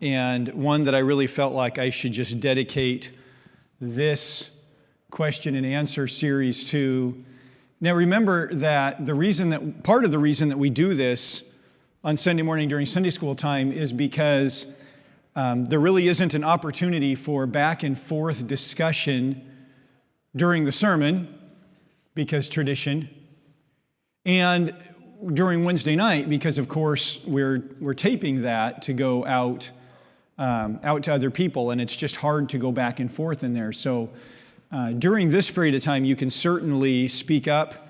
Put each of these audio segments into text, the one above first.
and one that I really felt like I should just dedicate this question and answer series to. Now remember that part of the reason that we do this on Sunday morning during Sunday school time is because there really isn't an opportunity for back and forth discussion during the sermon, because tradition, and during Wednesday night, because of course we're taping that to go out to other people, and it's just hard to go back and forth in there. So during this period of time, you can certainly speak up,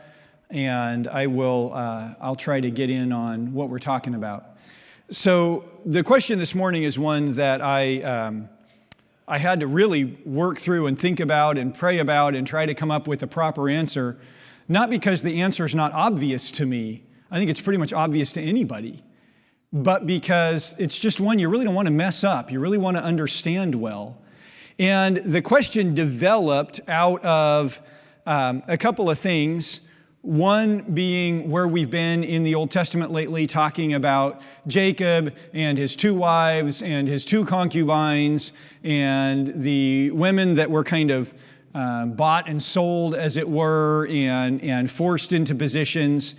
and I'll try to get in on what we're talking about. So the question this morning is one that I had to really work through and think about and pray about and try to come up with a proper answer, not because the answer is not obvious to me. I think it's pretty much obvious to anybody, but because it's just one you really don't want to mess up. You really want to understand well. And the question developed out of a couple of things. One being where we've been in the Old Testament lately, talking about Jacob and his 2 wives and his 2 concubines and the women that were kind of bought and sold, as it were, and forced into positions,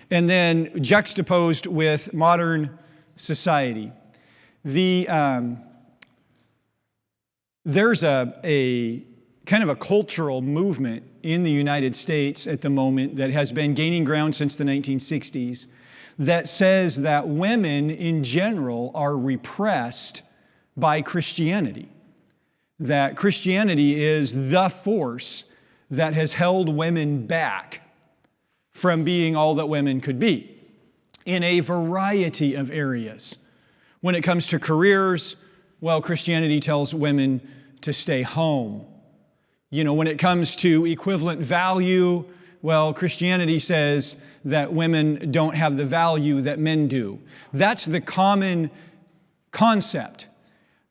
and then juxtaposed with modern society. There's a kind of a cultural movement in the United States at the moment that has been gaining ground since the 1960s that says that women in general are repressed by Christianity. That Christianity is the force that has held women back from being all that women could be in a variety of areas. When it comes to careers, well, Christianity tells women to stay home. When it comes to equivalent value, well, Christianity says that women don't have the value that men do. That's the common concept.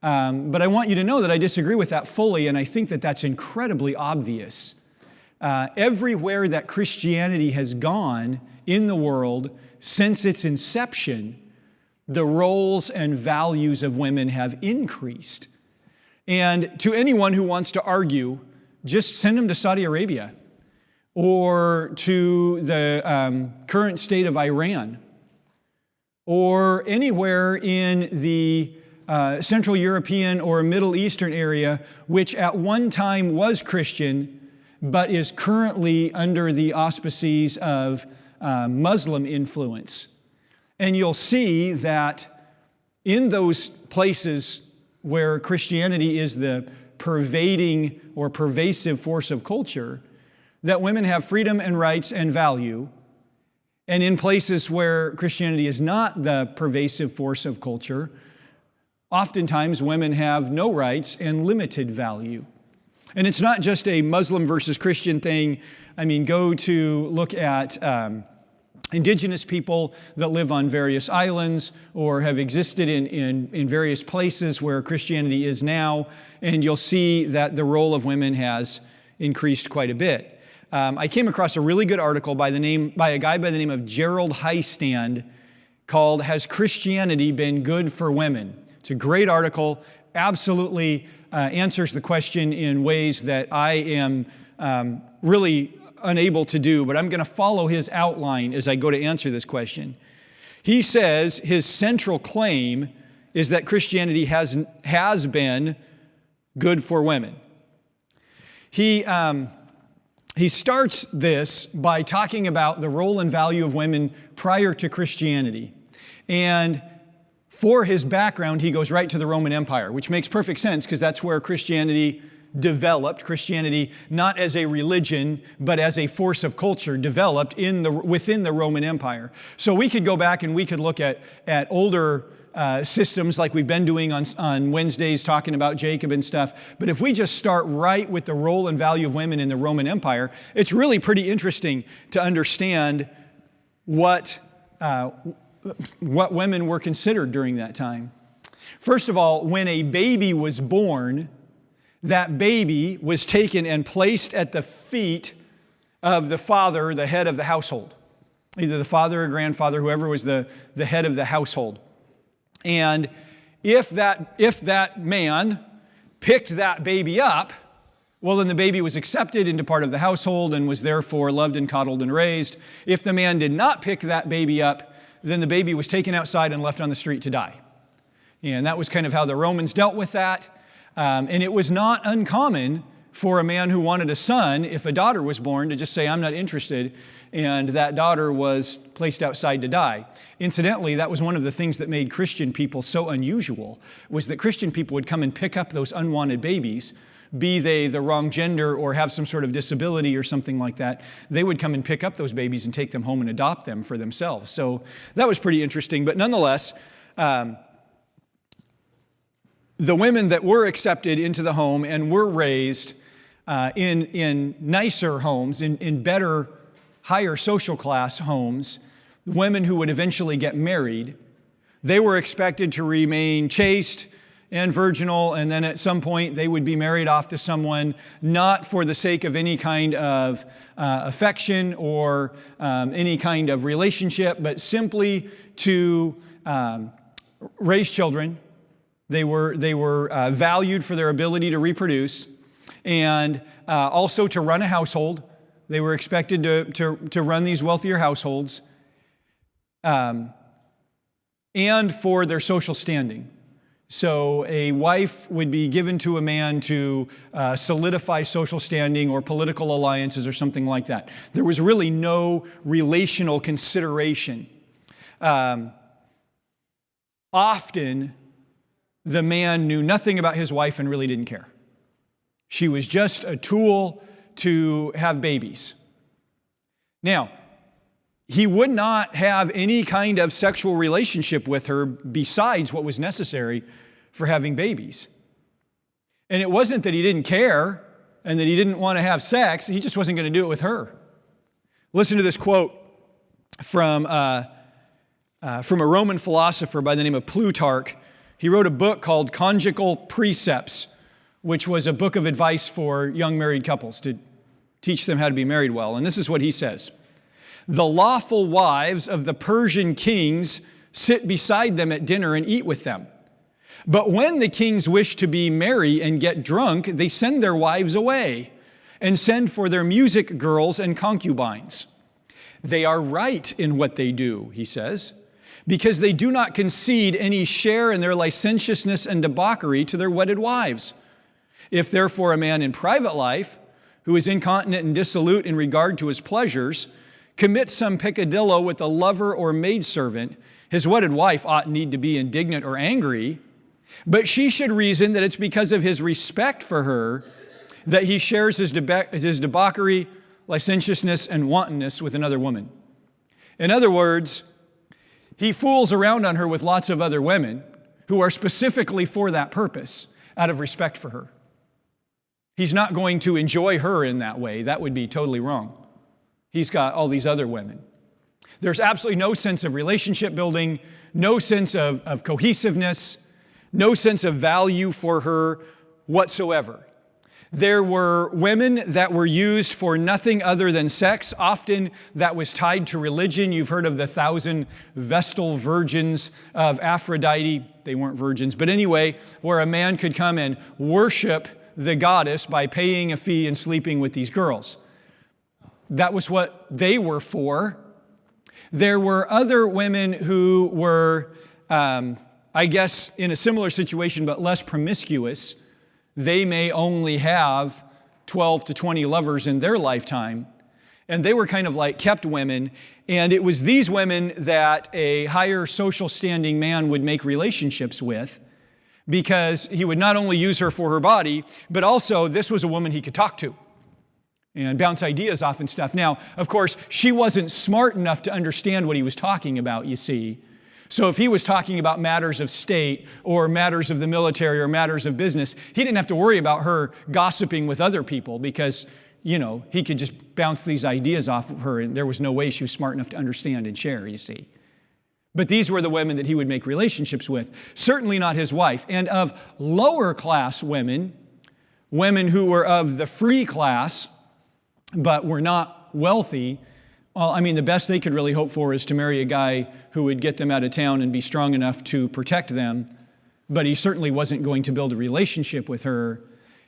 But I want you to know that I disagree with that fully, and I think that that's incredibly obvious. Everywhere that Christianity has gone in the world since its inception, the roles and values of women have increased. And to anyone who wants to argue, just send them to Saudi Arabia or to the current state of Iran or anywhere in the Central European or Middle Eastern area, which at one time was Christian, but is currently under the auspices of Muslim influence. And you'll see that in those places where Christianity is the pervading or pervasive force of culture, that women have freedom and rights and value. And in places where Christianity is not the pervasive force of culture, oftentimes women have no rights and limited value. And it's not just a Muslim versus Christian thing. I mean, go to look at indigenous people that live on various islands or have existed in various places where Christianity is now, and you'll see that the role of women has increased quite a bit. I came across a really good article by a guy by the name of Gerald Heistand called "Has Christianity Been Good for Women?" It's a great article, absolutely answers the question in ways that I am really unable to do, but I'm going to follow his outline as I go to answer this question. He says his central claim is that Christianity has been good for women. He starts this by talking about the role and value of women prior to Christianity. And for his background, he goes right to the Roman Empire, which makes perfect sense because that's where Christianity developed. Christianity, not as a religion, but as a force of culture, developed within the Roman Empire. So we could go back and we could look at older systems like we've been doing on Wednesdays, talking about Jacob and stuff. But if we just start right with the role and value of women in the Roman Empire, it's really pretty interesting to understand what women were considered during that time. First of all, when a baby was born, that baby was taken and placed at the feet of the father, the head of the household. Either the father or grandfather, whoever was the head of the household. And if that man picked that baby up, well, then the baby was accepted into part of the household and was therefore loved and coddled and raised. If the man did not pick that baby up, then the baby was taken outside and left on the street to die. And that was kind of how the Romans dealt with that. And it was not uncommon for a man who wanted a son, if a daughter was born, to just say, I'm not interested, and that daughter was placed outside to die. Incidentally, that was one of the things that made Christian people so unusual, was that Christian people would come and pick up those unwanted babies, be they the wrong gender or have some sort of disability or something like that. They would come and pick up those babies and take them home and adopt them for themselves. So that was pretty interesting. But nonetheless, the women that were accepted into the home and were raised in nicer homes, in better, higher social class homes, women who would eventually get married, they were expected to remain chaste and virginal, and then at some point they would be married off to someone, not for the sake of any kind of affection or any kind of relationship, but simply to raise children. They were valued for their ability to reproduce, and also to run a household. They were expected to run these wealthier households, and for their social standing. So a wife would be given to a man to solidify social standing or political alliances or something like that. There was really no relational consideration. Often, the man knew nothing about his wife and really didn't care. She was just a tool to have babies. Now, he would not have any kind of sexual relationship with her besides what was necessary for having babies. And it wasn't that he didn't care and that he didn't want to have sex. He just wasn't going to do it with her. Listen to this quote from a Roman philosopher by the name of Plutarch. He wrote a book called Conjugal Precepts, which was a book of advice for young married couples to teach them how to be married well. And this is what he says. The lawful wives of the Persian kings sit beside them at dinner and eat with them. But when the kings wish to be merry and get drunk, they send their wives away and send for their music girls and concubines. They are right in what they do, he says, because they do not concede any share in their licentiousness and debauchery to their wedded wives. If therefore a man in private life, who is incontinent and dissolute in regard to his pleasures, commits some peccadillo with a lover or maidservant, his wedded wife ought need to be indignant or angry, but she should reason that it's because of his respect for her that he shares his debauchery, licentiousness, and wantonness with another woman. In other words, he fools around on her with lots of other women who are specifically for that purpose, out of respect for her. He's not going to enjoy her in that way. That would be totally wrong. He's got all these other women. There's absolutely no sense of relationship building, no sense of cohesiveness, no sense of value for her whatsoever. There were women that were used for nothing other than sex. Often that was tied to religion. You've heard of the 1,000 Vestal virgins of Aphrodite. They weren't virgins, but anyway, where a man could come and worship the goddess by paying a fee and sleeping with these girls. That was what they were for. There were other women who were, I guess, in a similar situation, but less promiscuous. They may only have 12 to 20 lovers in their lifetime. And they were kind of like kept women. And it was these women that a higher social standing man would make relationships with, because he would not only use her for her body, but also this was a woman he could talk to and bounce ideas off and stuff. Now, of course, she wasn't smart enough to understand what he was talking about, you see. So if he was talking about matters of state or matters of the military or matters of business, he didn't have to worry about her gossiping with other people because, he could just bounce these ideas off of her, and there was no way she was smart enough to understand and share, you see. But these were the women that he would make relationships with. Certainly not his wife. And of lower class women, women who were of the free class, but were not wealthy, well, the best they could really hope for is to marry a guy who would get them out of town and be strong enough to protect them but he certainly wasn't going to build a relationship with her.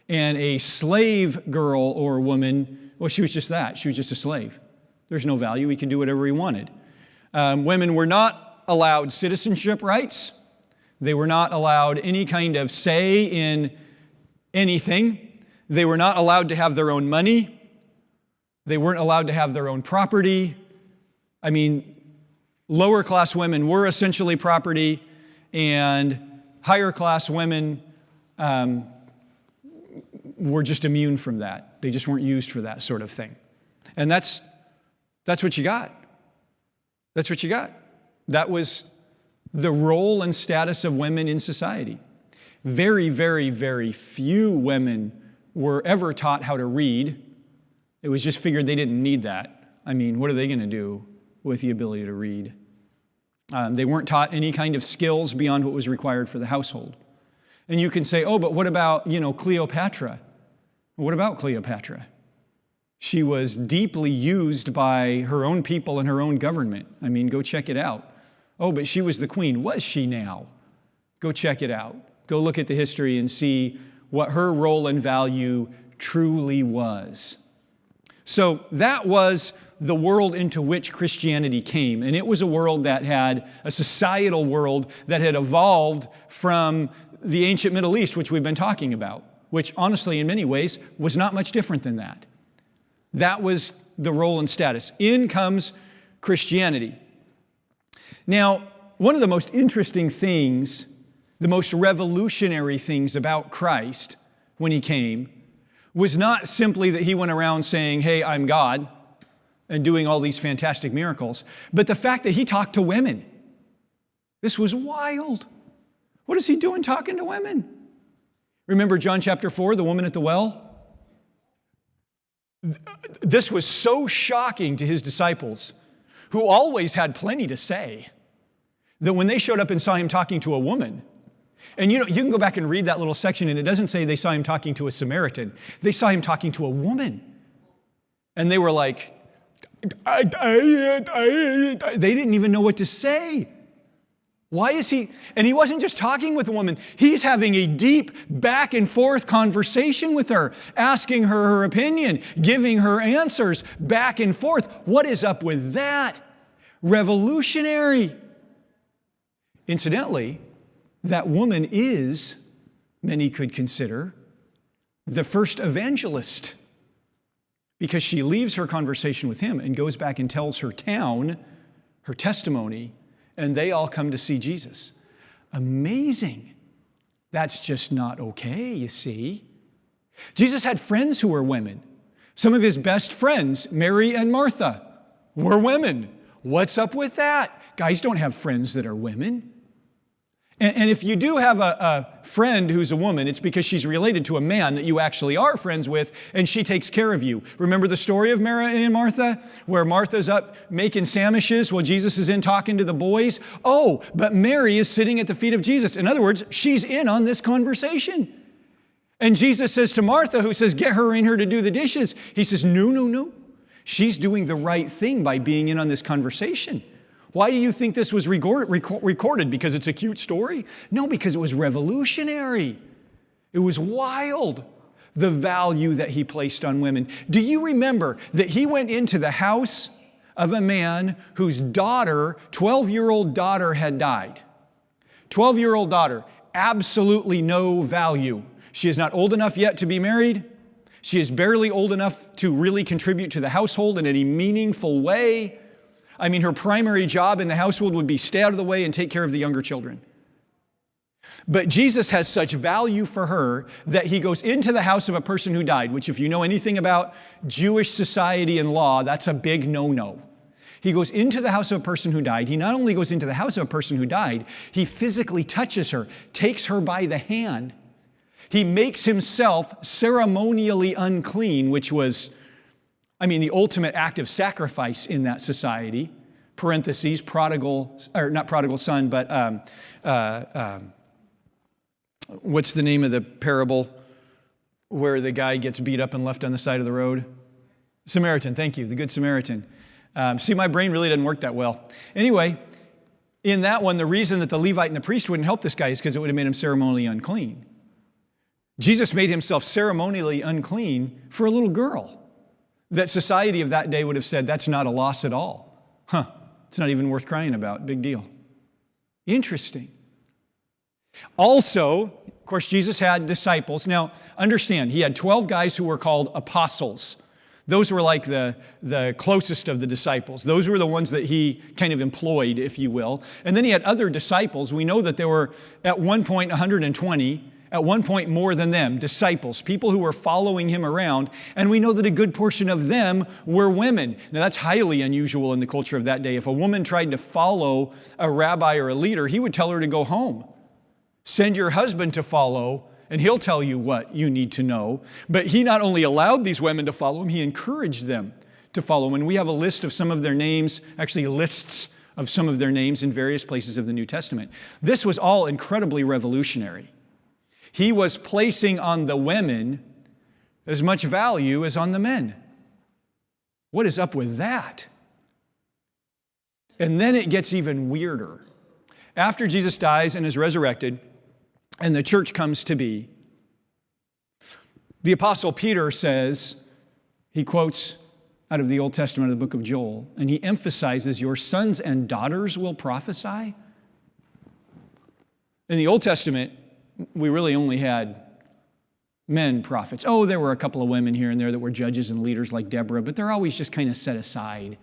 And a slave girl or woman, well, she was just that. She was just a slave. There's no value. He could do whatever he wanted. Women were not allowed citizenship rights. They were not allowed any kind of say in anything. They were not allowed to have their own money. They weren't allowed to have their own property. I mean, lower class women were essentially property, and higher class women were just immune from that. They just weren't used for that sort of thing. And that's what you got. That's what you got. That was the role and status of women in society. Very, very, very few women were ever taught how to read. It was just figured they didn't need that. I mean, what are they going to do with the ability to read? They weren't taught any kind of skills beyond what was required for the household. And you can say, oh, but what about, Cleopatra? What about Cleopatra? She was deeply used by her own people and her own government. I mean, go check it out. Oh, but she was the queen. Was she now? Go check it out. Go look at the history and see what her role and value truly was. So that was the world into which Christianity came. And it was a world that had a societal world that had evolved from the ancient Middle East, which we've been talking about, which honestly, in many ways, was not much different than that. That was the role and status. In comes Christianity. Now, one of the most interesting things, the most revolutionary things about Christ when he came was not simply that he went around saying, hey, I'm God, and doing all these fantastic miracles, but the fact that he talked to women. This was wild. What is he doing talking to women? Remember John chapter 4, the woman at the well? This was so shocking to his disciples, who always had plenty to say, that when they showed up and saw him talking to a woman, and you can go back and read that little section, and it doesn't say they saw him talking to a Samaritan. They saw him talking to a woman. And they were like, they didn't even know what to say. Why is he? And he wasn't just talking with a woman. He's having a deep back and forth conversation with her, asking her her opinion, giving her answers back and forth. What is up with that? Revolutionary. Incidentally, that woman is, many could consider, the first evangelist, because she leaves her conversation with him and goes back and tells her town her testimony, and they all come to see Jesus. Amazing. That's just not okay, you see. Jesus had friends who were women. Some of his best friends, Mary and Martha, were women. What's up with that? Guys don't have friends that are women. And if you do have a friend who's a woman, it's because she's related to a man that you actually are friends with, and she takes care of you. Remember the story of Mary and Martha, where Martha's up making sandwiches while Jesus is in talking to the boys? Oh, but Mary is sitting at the feet of Jesus. In other words, she's in on this conversation. And Jesus says to Martha, who says, get her in here to do the dishes. He says, no. She's doing the right thing by being in on this conversation. Why do you think this was recorded? Because it's a cute story? No, because it was revolutionary. It was wild, the value that he placed on women. Do you remember that he went into the house of a man whose daughter, 12-year-old daughter, had died? 12-year-old daughter, absolutely no value. She is not old enough yet to be married. She is barely old enough to really contribute to the household in any meaningful way. I mean, her primary job in the household would be stay out of the way and take care of the younger children. But Jesus has such value for her that he goes into the house of a person who died, which if you know anything about Jewish society and law, that's a big no-no. He goes into the house of a person who died. He not only goes into the house of a person who died, he physically touches her, takes her by the hand. He makes himself ceremonially unclean, which was, the ultimate act of sacrifice in that society. Parentheses, not prodigal son, but what's the name of the parable where the guy gets beat up and left on the side of the road? Samaritan, thank you, the Good Samaritan. See, my brain really doesn't work that well. Anyway, In that one, the reason that the Levite and the priest wouldn't help this guy is because it would have made him ceremonially unclean. Jesus made himself ceremonially unclean for a little girl that society of that day would have said, that's not a loss at all. It's not even worth crying about. Big deal. Interesting. Also, of course, Jesus had disciples. Now, understand, he had 12 guys who were called apostles. Those were like the closest of the disciples. Those were the ones that he kind of employed, if you will. And then he had other disciples. We know that there were at one point 120, at one point more than them, disciples, people who were following him around. And we know that a good portion of them were women. Now that's highly unusual in the culture of that day. If a woman tried to follow a rabbi or a leader, he would tell her to go home. Send your husband to follow, and he'll tell you what you need to know. But he not only allowed these women to follow him, he encouraged them to follow him. And we have a list of some of their names, actually lists of some of their names in various places of the New Testament. This was all incredibly revolutionary. He was placing on the women as much value as on the men. What is up with that? And then it gets even weirder. After Jesus dies and is resurrected, and the church comes to be, the Apostle Peter says, he quotes out of the Old Testament of the book of Joel, and he emphasizes, your sons and daughters will prophesy. In the Old Testament, we really only had men prophets. Oh, there were a couple of women here and there that were judges and leaders like Deborah, but they're always just kind of set aside.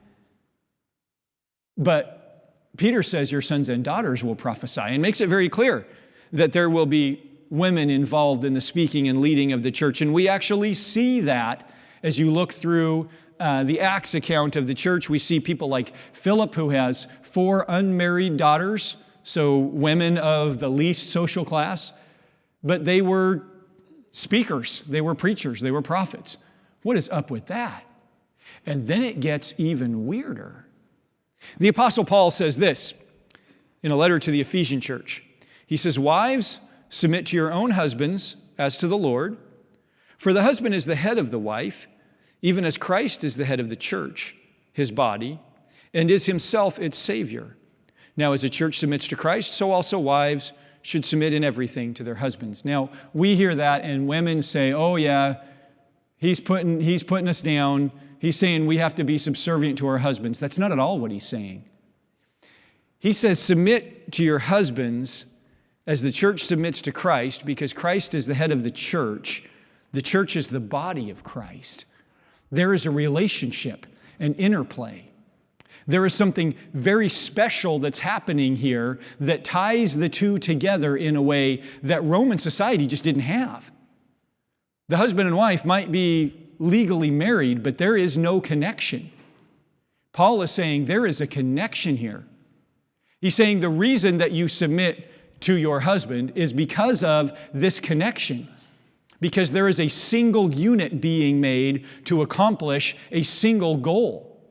But Peter says your sons and daughters will prophesy, and makes it very clear that there will be women involved in the speaking and leading of the church. And we actually see that as you look through the Acts account of the church. We see people like Philip, who has 4 unmarried daughters, so women of the least social class, but they were speakers, they were preachers, they were prophets. What is up with that? And then it gets even weirder. The Apostle Paul says this in a letter to the Ephesian church. He says, wives, submit to your own husbands as to the Lord. For the husband is the head of the wife, even as Christ is the head of the church, his body, and is himself its Savior. Now, as the church submits to Christ, so also wives should submit in everything to their husbands. Now, we hear that, and women say, oh yeah, he's putting us down. He's saying we have to be subservient to our husbands. That's not at all what he's saying. He says, submit to your husbands as the church submits to Christ, because Christ is the head of the church. The church is the body of Christ. There is a relationship, an interplay. There is something very special that's happening here that ties the two together in a way that Roman society just didn't have. The husband and wife might be legally married, but there is no connection. Paul is saying there is a connection here. He's saying the reason that you submit to your husband is because of this connection, because there is a single unit being made to accomplish a single goal.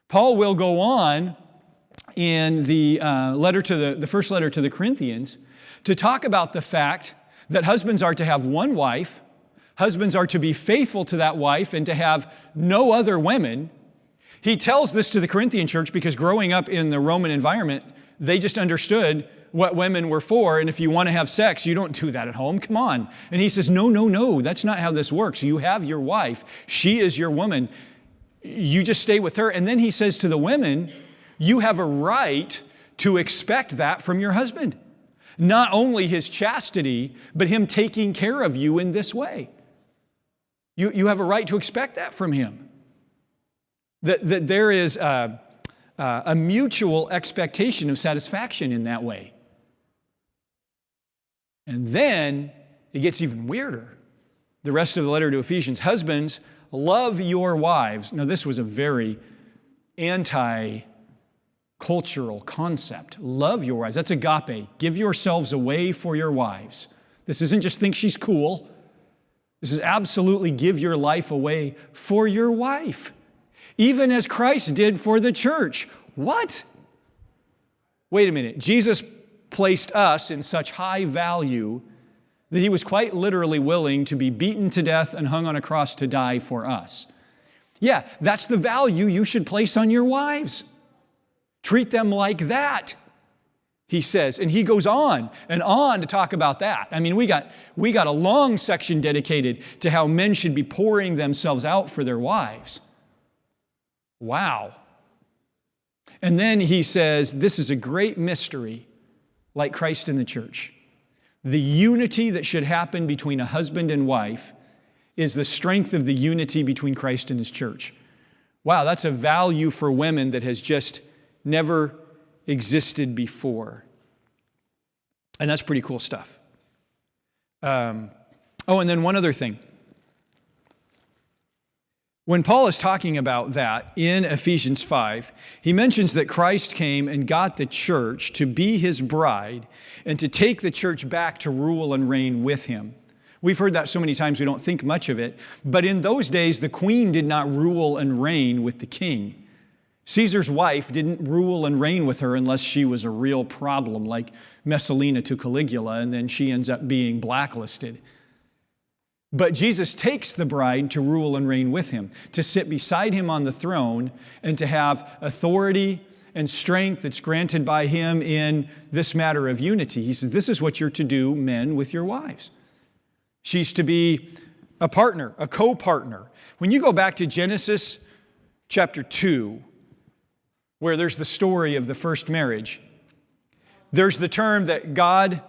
Paul will go on in the first letter to the Corinthians to talk about the fact that husbands are to have one wife, husbands are to be faithful to that wife and to have no other women. He tells this to the Corinthian church because growing up in the Roman environment, they just understood what women were for, and if you want to have sex, you don't do that at home. Come on. And he says, no, that's not how this works. You have your wife. She is your woman. You just stay with her. And then he says to the women, you have a right to expect that from your husband. Not only his chastity, but him taking care of you in this way. You have a right to expect that from him. That there is a mutual expectation of satisfaction in that way. And then it gets even weirder. The rest of the letter to Ephesians, husbands, love your wives. Now, this was a very anti-cultural concept. Love your wives. That's agape. Give yourselves away for your wives. This isn't just think she's cool. This is absolutely give your life away for your wife, even as Christ did for the church. What? Wait a minute. Jesus placed us in such high value that he was quite literally willing to be beaten to death and hung on a cross to die for us. Yeah, that's the value you should place on your wives. Treat them like that. he says, and he goes on and on to talk about that. I mean, we got a long section dedicated to how men should be pouring themselves out for their wives. Wow. And then he says, this is a great mystery, like Christ in the church. The unity that should happen between a husband and wife is the strength of the unity between Christ and his church. Wow, that's a value for women that has just never existed before. And that's pretty cool stuff. And then one other thing. When Paul is talking about that in Ephesians 5, he mentions that Christ came and got the church to be his bride and to take the church back to rule and reign with him. We've heard that so many times we don't think much of it. But in those days, the queen did not rule and reign with the king. Caesar's wife didn't rule and reign with her unless she was a real problem, like Messalina to Caligula, and then she ends up being blacklisted. But Jesus takes the bride to rule and reign with him, to sit beside him on the throne, and to have authority and strength that's granted by him in this matter of unity. He says, this is what you're to do, men, with your wives. She's to be a partner, a co-partner. When you go back to Genesis chapter 2, where there's the story of the first marriage, there's the term that God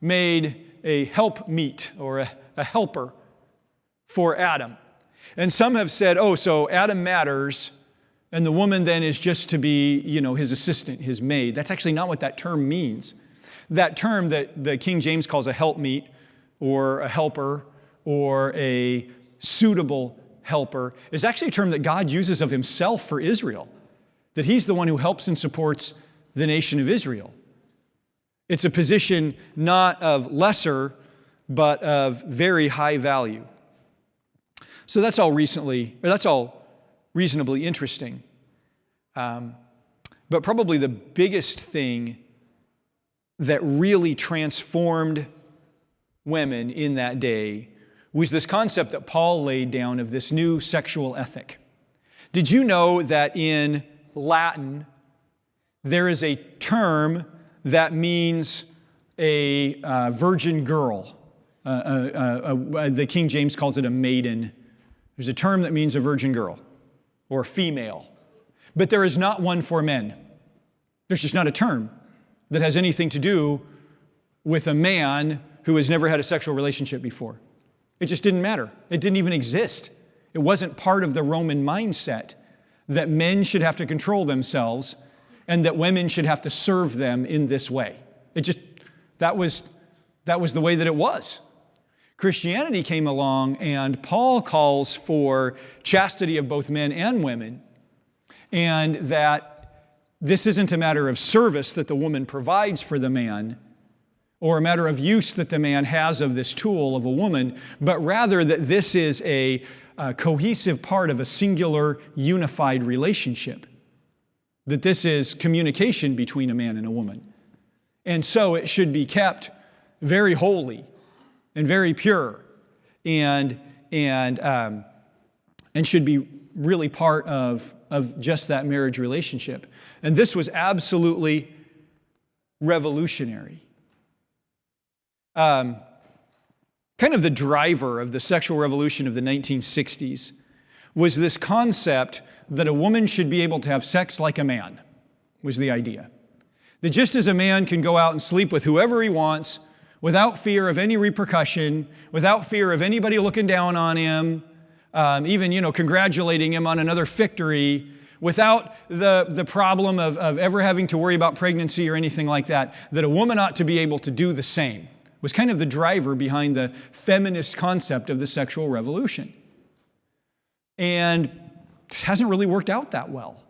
made a helpmeet or a helper for Adam. And some have said, so Adam matters, and the woman then is just to be, his assistant, his maid. That's actually not what that term means. That term that the King James calls a helpmeet, or a helper, or a suitable helper, is actually a term that God uses of himself for Israel, that he's the one who helps and supports the nation of Israel. It's a position not of lesser, but of very high value. So that's all reasonably interesting. But probably the biggest thing that really transformed women in that day was this concept that Paul laid down of this new sexual ethic. Did you know that in Latin there is a term that means a virgin girl? The King James calls it a maiden. There's a term that means a virgin girl or female. But there is not one for men. There's just not a term that has anything to do with a man who has never had a sexual relationship before. It just didn't matter. It didn't even exist. It wasn't part of the Roman mindset that men should have to control themselves and that women should have to serve them in this way. That was the way that it was. Christianity came along, and Paul calls for chastity of both men and women, and that this isn't a matter of service that the woman provides for the man, or a matter of use that the man has of this tool of a woman, but rather that this is a cohesive part of a singular, unified relationship. That this is communication between a man and a woman. And so it should be kept very holy and very pure and should be really part of just that marriage relationship. And this was absolutely revolutionary. Kind of the driver of the sexual revolution of the 1960s was this concept that a woman should be able to have sex like a man, was the idea. That just as a man can go out and sleep with whoever he wants without fear of any repercussion, without fear of anybody looking down on him, even, congratulating him on another victory, without the problem of ever having to worry about pregnancy or anything like that, that a woman ought to be able to do the same, was kind of the driver behind the feminist concept of the sexual revolution. And it hasn't really worked out that well.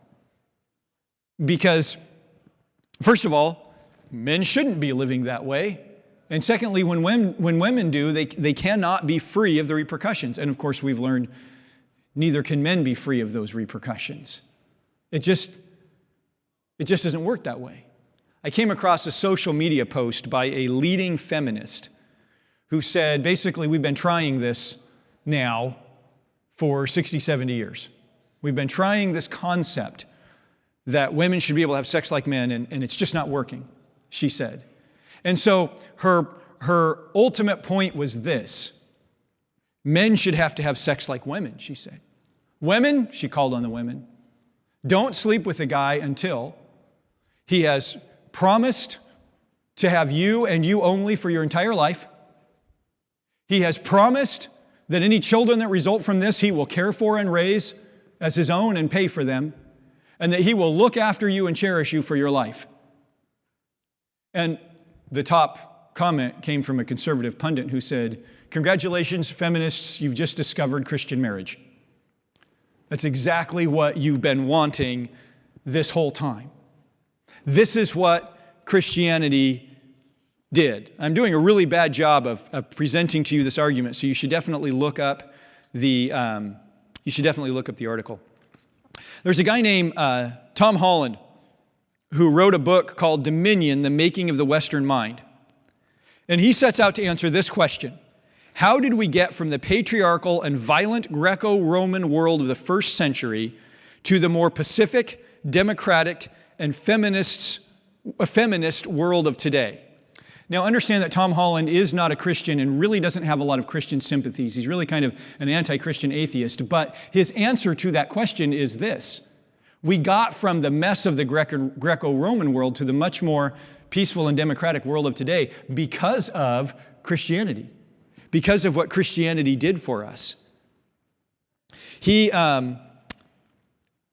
Because, first of all, men shouldn't be living that way. And secondly, when women do, they cannot be free of the repercussions. And of course, we've learned neither can men be free of those repercussions. It just doesn't work that way. I came across a social media post by a leading feminist who said, basically, we've been trying this now for 60, 70 years. We've been trying this concept that women should be able to have sex like men, and it's just not working. she said. And so her ultimate point was this: men should have to have sex like women, she said. Women, she called on the women, don't sleep with a guy until he has promised to have you and you only for your entire life. He has promised that any children that result from this, he will care for and raise as his own and pay for them, and that he will look after you and cherish you for your life. And the top comment came from a conservative pundit who said, "Congratulations, feminists, you've just discovered Christian marriage. That's exactly what you've been wanting this whole time. This is what Christianity did." I'm doing a really bad job of presenting to you this argument, so you should definitely look up the article. There's a guy named Tom Holland who wrote a book called Dominion: The Making of the Western Mind. And he sets out to answer this question: how did we get from the patriarchal and violent Greco-Roman world of the first century to the more pacific, democratic, and feminist world of today? Now, understand that Tom Holland is not a Christian and really doesn't have a lot of Christian sympathies. He's really kind of an anti-Christian atheist. But his answer to that question is this: we got from the mess of the Greco-Roman world to the much more peaceful and democratic world of today because of Christianity, because of what Christianity did for us. He, at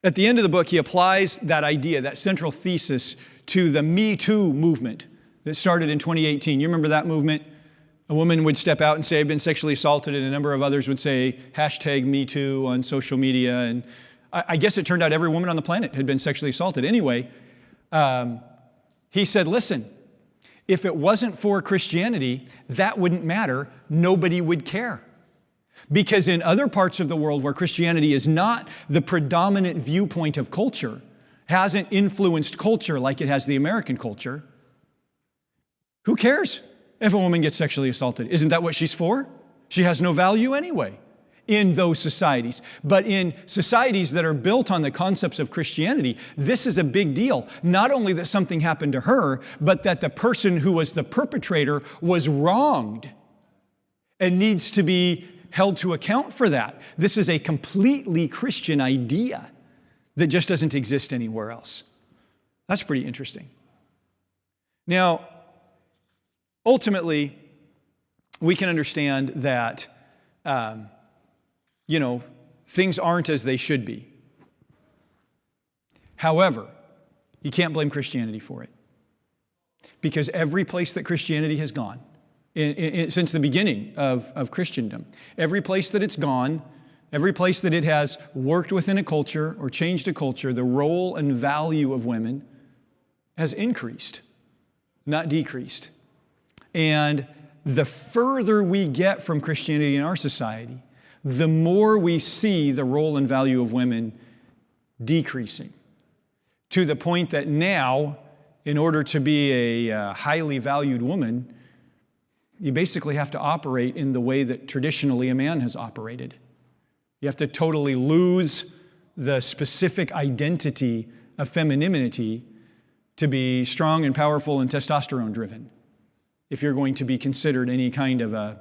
the end of the book, he applies that idea, that central thesis, to the Me Too movement that started in 2018. You remember that movement? A woman would step out and say, "I've been sexually assaulted," and a number of others would say, #MeToo on social media. And I guess it turned out every woman on the planet had been sexually assaulted. Anyway, he said, listen, if it wasn't for Christianity, that wouldn't matter. Nobody would care. Because in other parts of the world where Christianity is not the predominant viewpoint of culture, hasn't influenced culture like it has the American culture, who cares if a woman gets sexually assaulted? Isn't that what she's for? She has no value anyway in those societies. But in societies that are built on the concepts of Christianity, this is a big deal. Not only that something happened to her, but that the person who was the perpetrator was wronged and needs to be held to account for that. This is a completely Christian idea that just doesn't exist anywhere else. That's pretty interesting. Now, ultimately, we can understand that things aren't as they should be. However, you can't blame Christianity for it. Because every place that Christianity has gone, since the beginning of Christendom, every place that it's gone, every place that it has worked within a culture or changed a culture, the role and value of women has increased, not decreased. And the further we get from Christianity in our society, the more we see the role and value of women decreasing, to the point that now, in order to be a highly valued woman, you basically have to operate in the way that traditionally a man has operated. You have to totally lose the specific identity of femininity to be strong and powerful and testosterone driven, if you're going to be considered any kind of a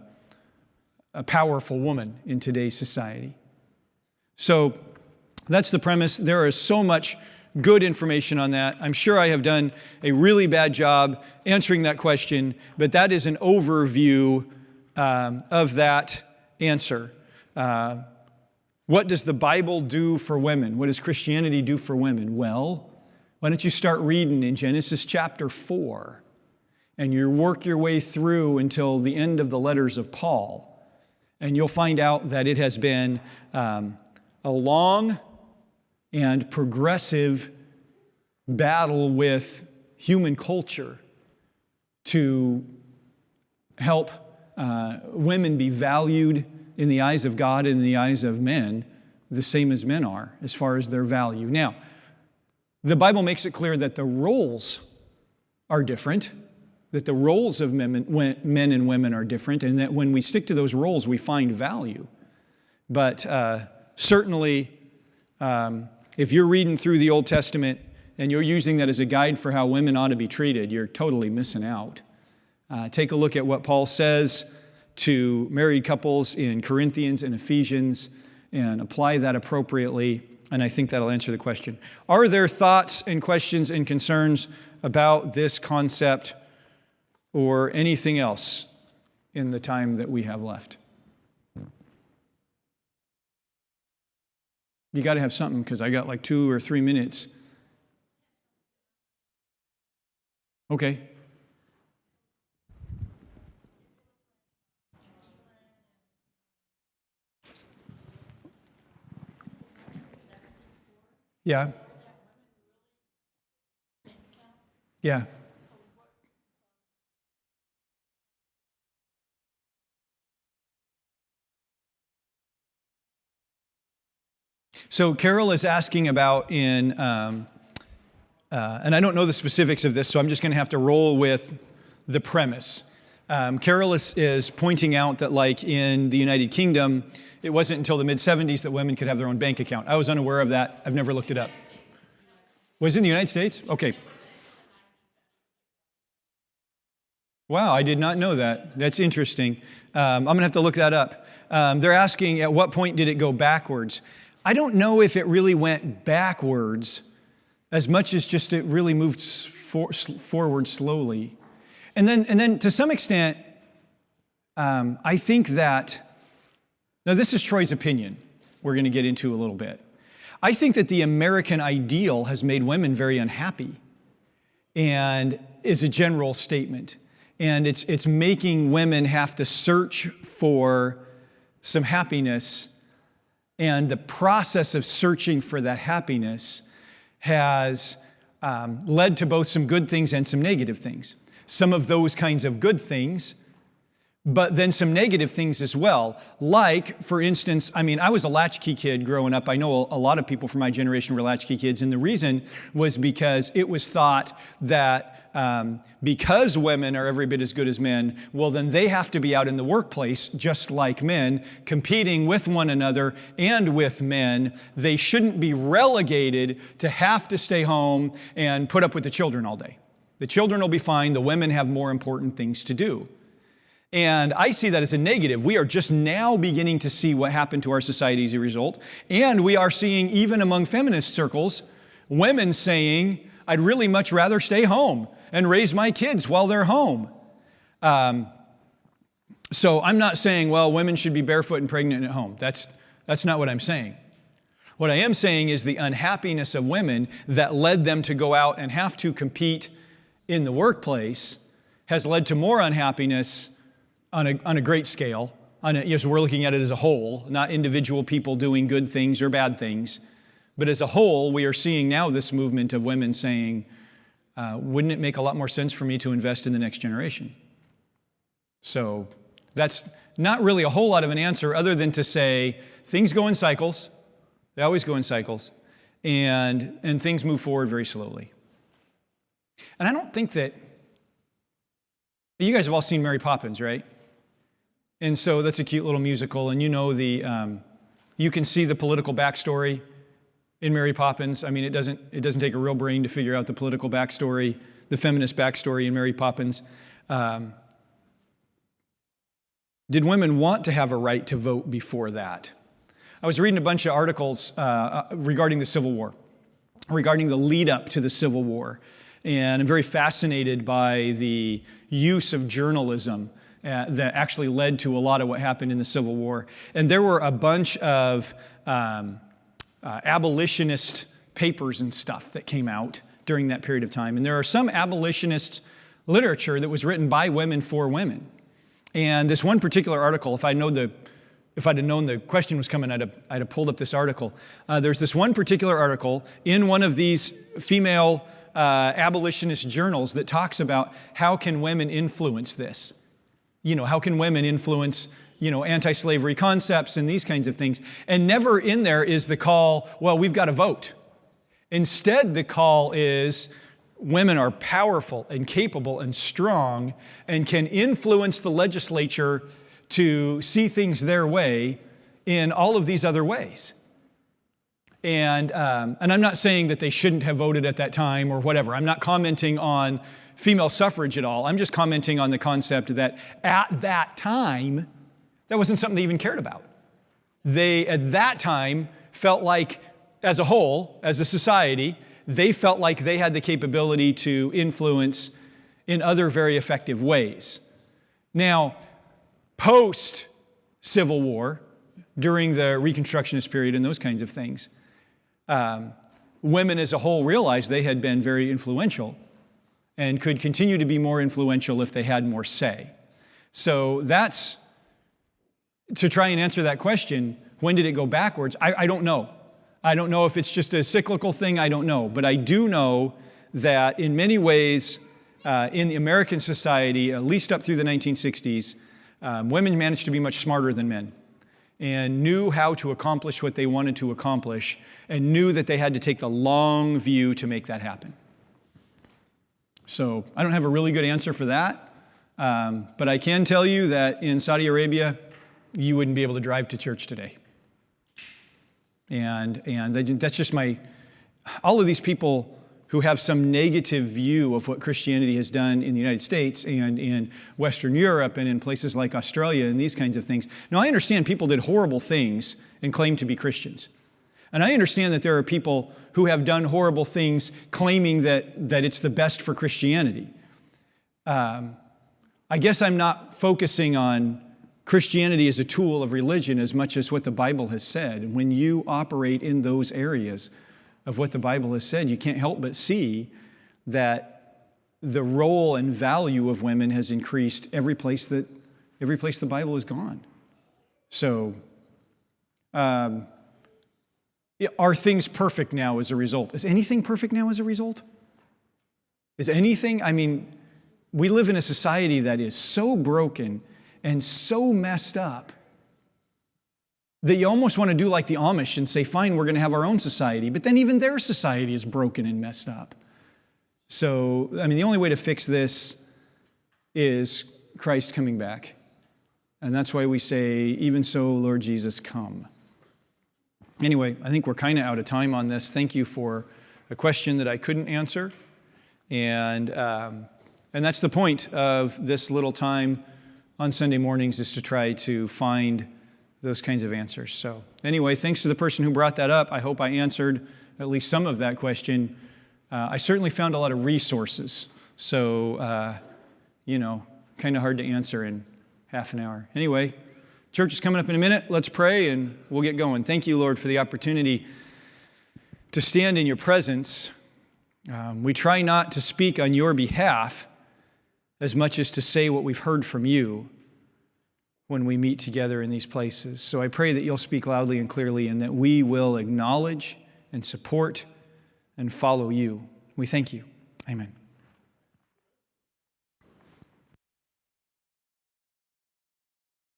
powerful woman in today's society. So that's the premise. There is so much good information on that. I'm sure I have done a really bad job answering that question, but that is an overview of that answer. What does the Bible do for women? What does Christianity do for women? Well, why don't you start reading in Genesis chapter 4, and you work your way through until the end of the letters of Paul, and you'll find out that it has been a long and progressive battle with human culture to help women be valued in the eyes of God and in the eyes of men the same as men are as far as their value. Now, the Bible makes it clear that the roles are different, that the roles of men and women are different, and that when we stick to those roles, we find value. But certainly, if you're reading through the Old Testament and you're using that as a guide for how women ought to be treated, you're totally missing out. Take a look at what Paul says to married couples in Corinthians and Ephesians and apply that appropriately, and I think that'll answer the question. Are there thoughts and questions and concerns about this concept or anything else in the time that we have left? You got to have something, because I got like 2 or 3 minutes. Okay. Yeah. Yeah. So Carol is asking about and I don't know the specifics of this, so I'm just going to have to roll with the premise. Carol is pointing out that, like in the United Kingdom, it wasn't until the mid-'70s that women could have their own bank account. I was unaware of that. I've never looked it up. Was it in the United States? Okay. Wow, I did not know that. That's interesting. I'm going to have to look that up. They're asking, at what point did it go backwards? I don't know if it really went backwards as much as just it really moved forward slowly. And then to some extent, I think that, now this is Troy's opinion, we're going to get into a little bit. I think that the American ideal has made women very unhappy, and is a general statement. And it's making women have to search for some happiness, and the process of searching for that happiness has led to both some good things and some negative things. Some of those kinds of good things, but then some negative things as well. Like, for instance, I was a latchkey kid growing up. I know a lot of people from my generation were latchkey kids, and the reason was because it was thought that because women are every bit as good as men, well, then they have to be out in the workplace just like men, competing with one another and with men. They shouldn't be relegated to have to stay home and put up with the children all day. The children will be fine. The women have more important things to do. And I see that as a negative. We are just now beginning to see what happened to our society as a result. And we are seeing, even among feminist circles, women saying, I'd really much rather stay home and raise my kids while they're home. So I'm not saying, well, women should be barefoot and pregnant at home. That's not what I'm saying. What I am saying is the unhappiness of women that led them to go out and have to compete in the workplace has led to more unhappiness on a great scale. So we're looking at it as a whole, not individual people doing good things or bad things. But as a whole, we are seeing now this movement of women saying, wouldn't it make a lot more sense for me to invest in the next generation? So that's not really a whole lot of an answer other than to say things go in cycles. They always go in cycles. And things move forward very slowly. And I don't think that, you guys have all seen Mary Poppins, right? And so that's a cute little musical, and you know you can see the political backstory in Mary Poppins. It doesn't take a real brain to figure out the political backstory, the feminist backstory in Mary Poppins. Did women want to have a right to vote before that? I was reading a bunch of articles regarding the Civil War, regarding the lead up to the Civil War. And I'm very fascinated by the use of journalism that actually led to a lot of what happened in the Civil War. And there were a bunch of abolitionist papers and stuff that came out during that period of time. And there are some abolitionist literature that was written by women for women. And this one particular article, if I'd known the question was coming, I'd have pulled up this article. There's this one particular article in one of these female abolitionist journals that talks about how can women influence this. How can women influence, anti-slavery concepts and these kinds of things. And never in there is the call, well, we've got to vote. Instead, the call is women are powerful and capable and strong and can influence the legislature to see things their way in all of these other ways. And I'm not saying that they shouldn't have voted at that time or whatever. I'm not commenting on female suffrage at all. I'm just commenting on the concept that at that time, that wasn't something they even cared about. They, at that time, felt like, as a whole, as a society, they felt like they had the capability to influence in other very effective ways. Now, post-Civil War, during the Reconstructionist period and those kinds of things, women as a whole realized they had been very influential and could continue to be more influential if they had more say. So that's, to try and answer that question, when did it go backwards? I don't know. I don't know if it's just a cyclical thing, I don't know. But I do know that in many ways, in the American society, at least up through the 1960s, women managed to be much smarter than men and knew how to accomplish what they wanted to accomplish and knew that they had to take the long view to make that happen. So I don't have a really good answer for that, but I can tell you that in Saudi Arabia, you wouldn't be able to drive to church today. And that's just all of these people who have some negative view of what Christianity has done in the United States and in Western Europe and in places like Australia and these kinds of things. Now, I understand people did horrible things and claim to be Christians. And I understand that there are people who have done horrible things claiming that it's the best for Christianity. I guess I'm not focusing on Christianity as a tool of religion as much as what the Bible has said. And when you operate in those areas of what the Bible has said, you can't help but see that the role and value of women has increased every place the Bible has gone. So, are things perfect now as a result? Is anything perfect now as a result? Is anything? I mean, we live in a society that is so broken and so messed up that you almost want to do like the Amish and say, fine, we're going to have our own society. But then even their society is broken and messed up. So, I mean, the only way to fix this is Christ coming back. And that's why we say, even so, Lord Jesus, come. Anyway, I think we're kind of out of time on this. Thank you for a question that I couldn't answer. And that's the point of this little time on Sunday mornings, is to try to find those kinds of answers. So anyway, thanks to the person who brought that up. I hope I answered at least some of that question. I certainly found a lot of resources. So, kind of hard to answer in half an hour. Anyway, church is coming up in a minute. Let's pray and we'll get going. Thank you, Lord, for the opportunity to stand in your presence. We try not to speak on your behalf as much as to say what we've heard from you when we meet together in these places. So I pray that you'll speak loudly and clearly and that we will acknowledge and support and follow you. We thank you. Amen.